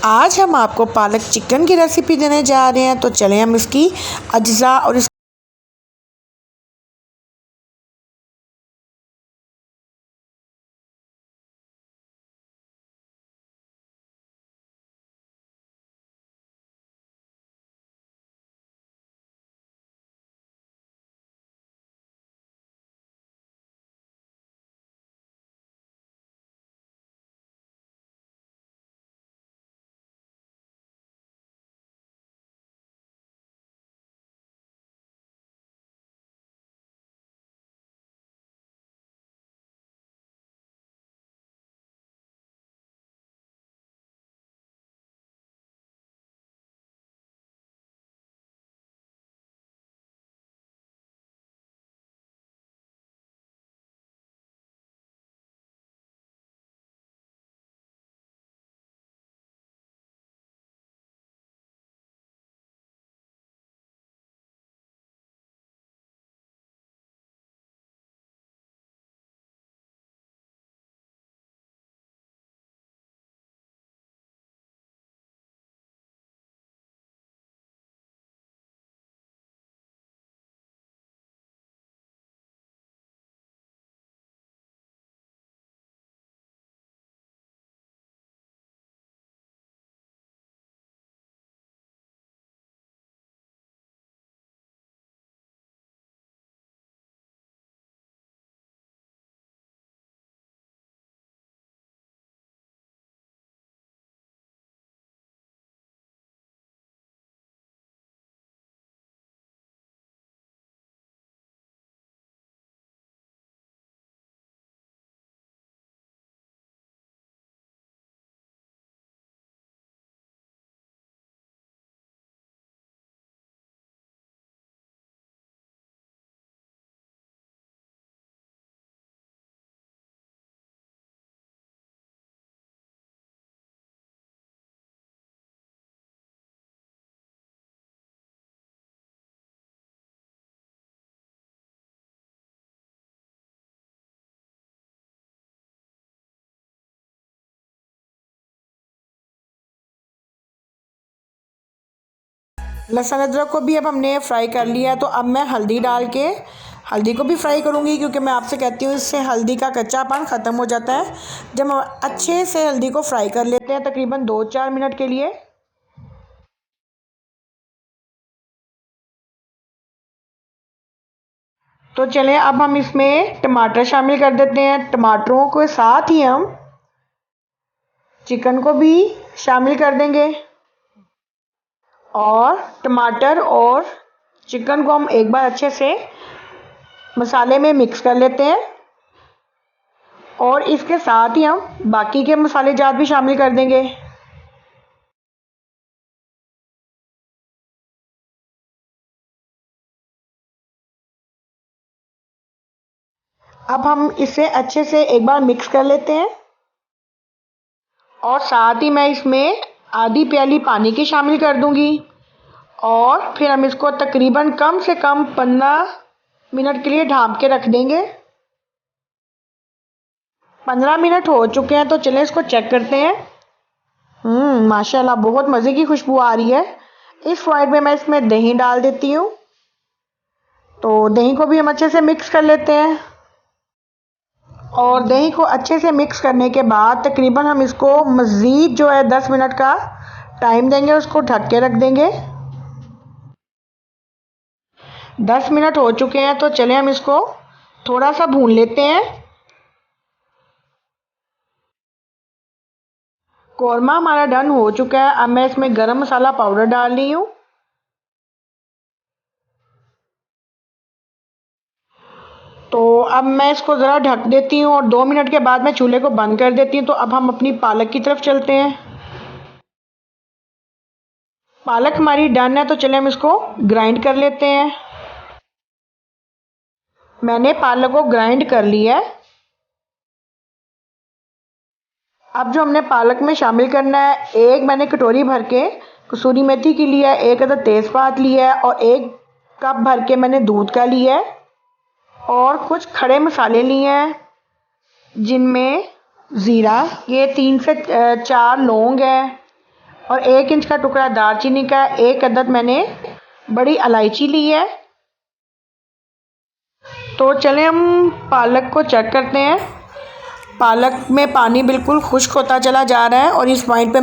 आज हम आपको पालक चिकन की रेसिपी देने जा रहे हैं। तो चलें हम इसकी अज्जा और इस लहसुन अदरक को भी अब हमने फ्राई कर लिया। तो अब मैं हल्दी डाल के हल्दी को भी फ्राई करूँगी, क्योंकि मैं आपसे कहती हूँ इससे हल्दी का कच्चापन ख़त्म हो जाता है। जब हम अच्छे से हल्दी को फ्राई कर लेते हैं तकरीबन 2-4 मिनट के लिए, तो चलें अब हम इसमें टमाटर शामिल कर देते हैं। टमाटरों के साथ ही हम चिकन को भी शामिल कर देंगे और टमाटर और चिकन को हम एक बार अच्छे से मसाले में मिक्स कर लेते हैं और इसके साथ ही हम बाकी के मसाले जात भी शामिल कर देंगे। अब हम इसे अच्छे से एक बार मिक्स कर लेते हैं और साथ ही मैं इसमें आधी प्याली पानी की शामिल कर दूंगी और फिर हम इसको तकरीबन कम से कम 15 मिनट के लिए ढाँप के रख देंगे। 15 मिनट हो चुके हैं, तो चलें इसको चेक करते हैं। माशाल्लाह बहुत मज़े की खुशबू आ रही है। इस पॉइंट में मैं इसमें दही डाल देती हूँ। तो दही को भी हम अच्छे से मिक्स कर लेते हैं और दही को अच्छे से मिक्स करने के बाद तकरीबन हम इसको मज़ीद जो है 10 मिनट का टाइम देंगे, उसको ढक के रख देंगे। 10 मिनट हो चुके हैं, तो चलें हम इसको थोड़ा सा भून लेते हैं। कौरमा हमारा डन हो चुका है। अब मैं इसमें गरम मसाला पाउडर डाल रही हूँ। तो अब मैं इसको ज़रा ढक देती हूँ और 2 मिनट के बाद मैं चूल्हे को बंद कर देती हूँ। तो अब हम अपनी पालक की तरफ चलते हैं। पालक हमारी डन है, तो चलें हम इसको ग्राइंड कर लेते हैं। मैंने पालक को ग्राइंड कर लिया है। अब जो हमने पालक में शामिल करना है, एक मैंने कटोरी भर के कसूरी मेथी की लिया है, एक अदद तेज़पात लिया है और 1 कप भर के मैंने दूध का लिया है और कुछ खड़े मसाले लिए हैं, जिनमें ज़ीरा, ये 3 से 4 लौंग है और 1 इंच का टुकड़ा दालचीनी का, 1 अदद मैंने बड़ी इलायची ली है। तो चलें हम पालक को चेक करते हैं। पालक में पानी बिल्कुल खुश्क होता चला जा रहा है और इस पॉइंट पे